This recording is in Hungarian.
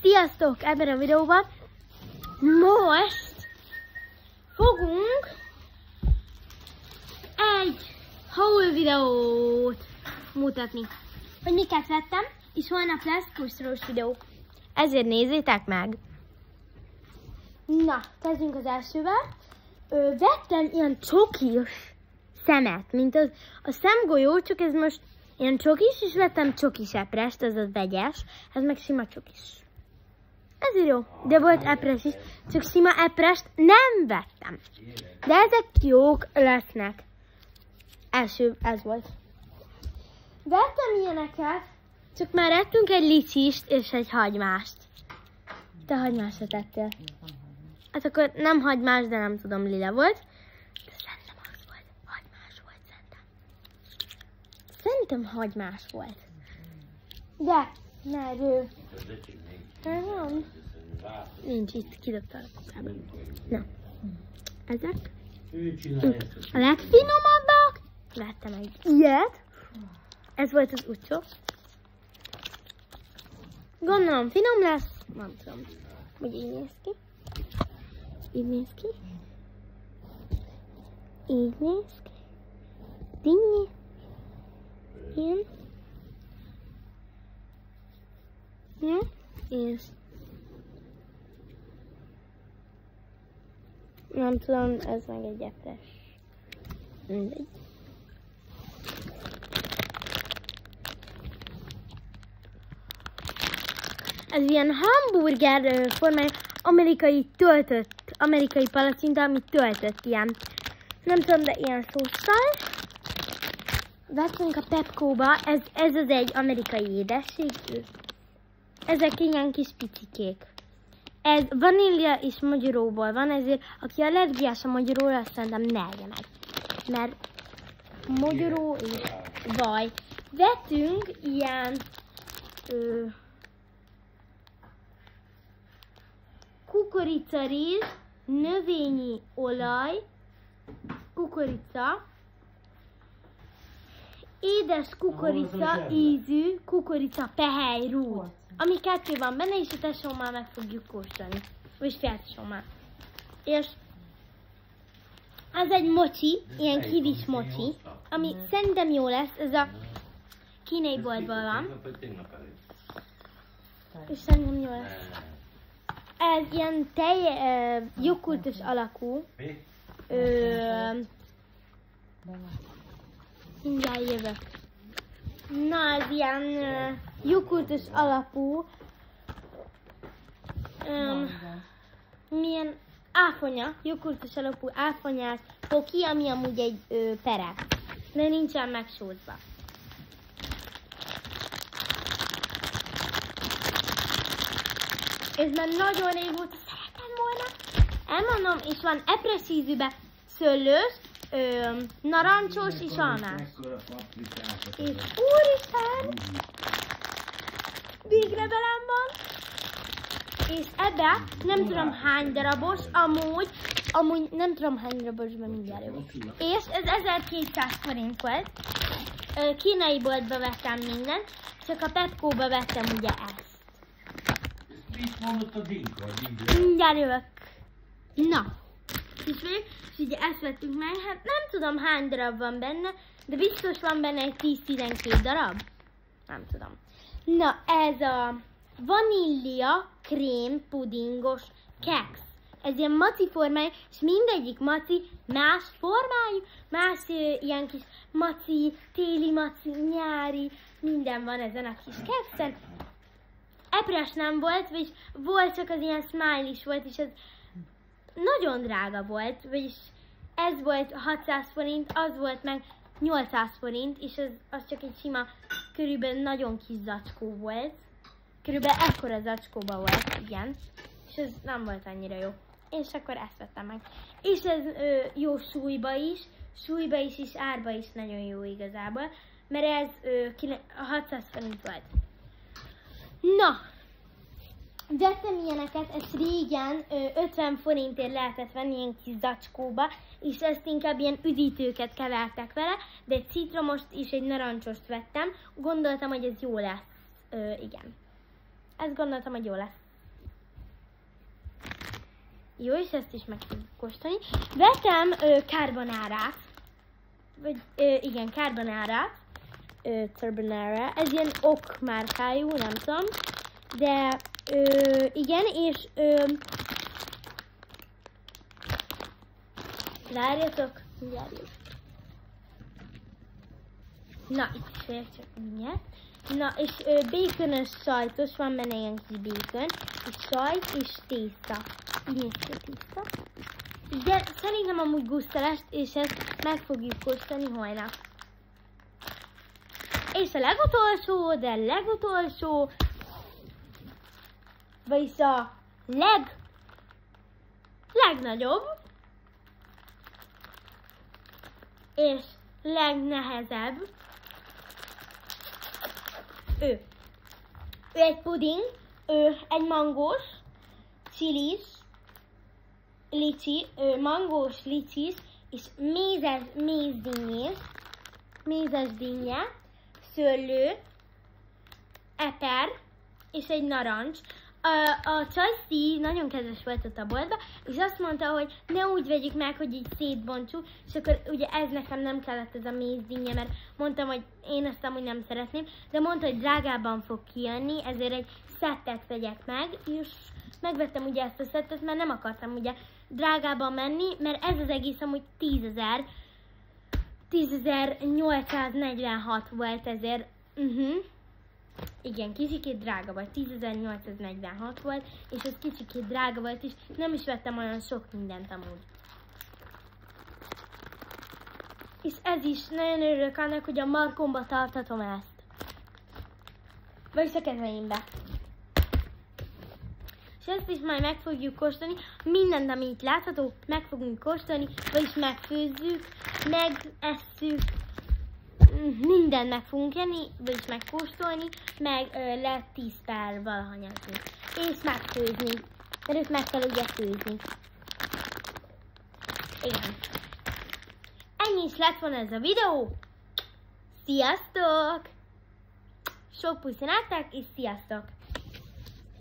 Sziasztok! Ebben a videóban most fogunk egy haul videót mutatni, hogy miket vettem, és holnap lesz kóstolós videó. Ezért nézzétek meg! Na, kezdjünk az elsővel. Vettem ilyen csokis szemet, mint a szemgolyó, csak ez most ilyen csokis, és vettem csokis eprest, azaz vegyes, ez meg sima csokis. Ez jó, de volt epres is, csak sima eprest nem vettem. De ezek jók lesznek. Első, ez volt. Vettem ilyeneket, csak már ettünk egy licsist és egy hagymást. Te hagymásra tettél. Hát akkor nem hagymás, de nem tudom, lila volt. De szerintem az volt. Hagymás volt, szerintem. Szerintem hagymás volt. De, mert van. Nincs itt, kidobta a kukába. Na, ezek. A legfinomabbak. Vettem egy ilyet. Ez volt az utcsó. Gondolom finom lesz. Nem tudom, hogy így néz ki. Így néz ki. Így néz ki. Dinnyi. Ilyen. Ja, és nem tudom, ez meg egy epres. Mindegy. Ez ilyen hamburger formájú, amerikai palacsinta, ami töltött ilyen. Nem tudom, de ilyen szószal. Vettünk a Pepco-ba, ez az egy amerikai édesség. Ezek ilyen kis picikék. Ez vanília és magyaróból van, ezért aki allergiás a magyaróra, azt szerintem ne egye meg. Mert magyaró és vaj. Vettünk ilyen kukoricaríz, növényi olaj, kukorica, édes kukorica ízű, kukorica pehely rút. Ami 2 van benne, és a tesómmal meg fogjuk kóstolni. Vagy féltesómmal. És ez egy mocsi, ilyen kivis mocsi, ami szerintem jó lesz, ez a kínai boltból van. És szerintem jó lesz. Ez ilyen joghurtos alakú. Mindjárt jövök. Na, ez ilyen joghurtos alapú. Milyen áfonya, joghurtos alapú áfonyás poki, ami amúgy egy pere. De nincsen megsózva. Ez már nagyon régóta szerettem volna. Elmondom, és van epres ízűbe szőlős, narancsos és almás. És úristen! Végre velem van! És ebbe nem tudom hány darabos, amúgy nem tudom hány darabos, mert mindjárt jövök. És ez 1200 forint volt. Kínai boltba vettem mindent, csak a Pepco-ba vettem ugye ezt. Mit mondott a dinka? Mindjárt jövök. Na, és ugye ezt vettük meg, hát nem tudom hány darab van benne, de biztos van benne egy 10-12 darab. Nem tudom. Na, ez a vanília krém pudingos keksz. Ez ilyen maci formájú, és mindegyik maci más formájú, más ilyen kis maci, téli maci, nyári, minden van ezen a kis kekszen. Epres nem volt, vagyis volt, csak az ilyen smile is volt, és ez nagyon drága volt, vagyis ez volt 600 forint, az volt meg 800 forint, és az csak egy sima, körülbelül nagyon kis zacskó volt. Körülbelül ekkora zacskóba volt, igen, és ez nem volt annyira jó. És akkor ezt vettem meg. És ez jó súlyba is és árba is nagyon jó igazából, mert ez 600 forint volt. Na, vettem ilyeneket, ezt régen 50 forintért lehetett venni ilyen kis zacskóba, és ezt inkább ilyen üdítőket kevertek vele, de egy citromost és egy narancsost vettem. Gondoltam, hogy ez jó lesz. Igen. Ezt gondoltam, hogy jó lesz. Jó, és ezt is meg fogjuk kóstolni. Vettem carbonárát, vagy igen, carbonárát, carbonara, ez ilyen ok márkájú, nem tudom, de igen, és várjatok, mindjárt. Na, itt is vagyok, csak mindjárt. Na, és békönös sajtos, van benne ilyen kis békön, és sajt és tészta. Így néz ki a tészta. De szerintem amúgy gusztalást, és ezt meg fogjuk kóstolni holnap. És a legutolsó, de legutolsó, vagyis a legnagyobb, és legnehezebb, ő egy puding, egy mangós, csilis, licsi, mangós, licsis, és mézes dinnye, szőlő, eper, és egy narancs. A csajszi nagyon kedves volt ott a boltba, és azt mondta, hogy ne úgy vegyük meg, hogy így szétbontsuk, és akkor ugye ez nekem nem kellett, ez a mézdinnye, mert mondtam, hogy én ezt amúgy nem szeretném, de mondta, hogy drágában fog kijönni, ezért egy szettet vegyek meg, és megvettem ugye ezt a szettet, mert nem akartam ugye drágában menni, mert ez az egész amúgy 10.846 volt, ezért igen, kicsikét drága volt, 10.846 volt, és ez kicsikét drága volt, és nem is vettem olyan sok mindent amúgy. És ez is, nagyon örülök annak, hogy a markomba tartatom ezt. Vagyis a kedveimbe. És ezt is majd meg fogjuk kóstolni, mindent, ami itt látható, meg fogunk kóstolni, vagyis megfőzzük, megesszük, mindent meg fogunk enni, vagyis megkóstolni, meg lehet 10 per valahanyazni. És megfőzni. Mert őt meg kell ugye főzni. Igen. Ennyi is lett volna ez a videó. Sziasztok! Sok puszi nektek, és sziasztok!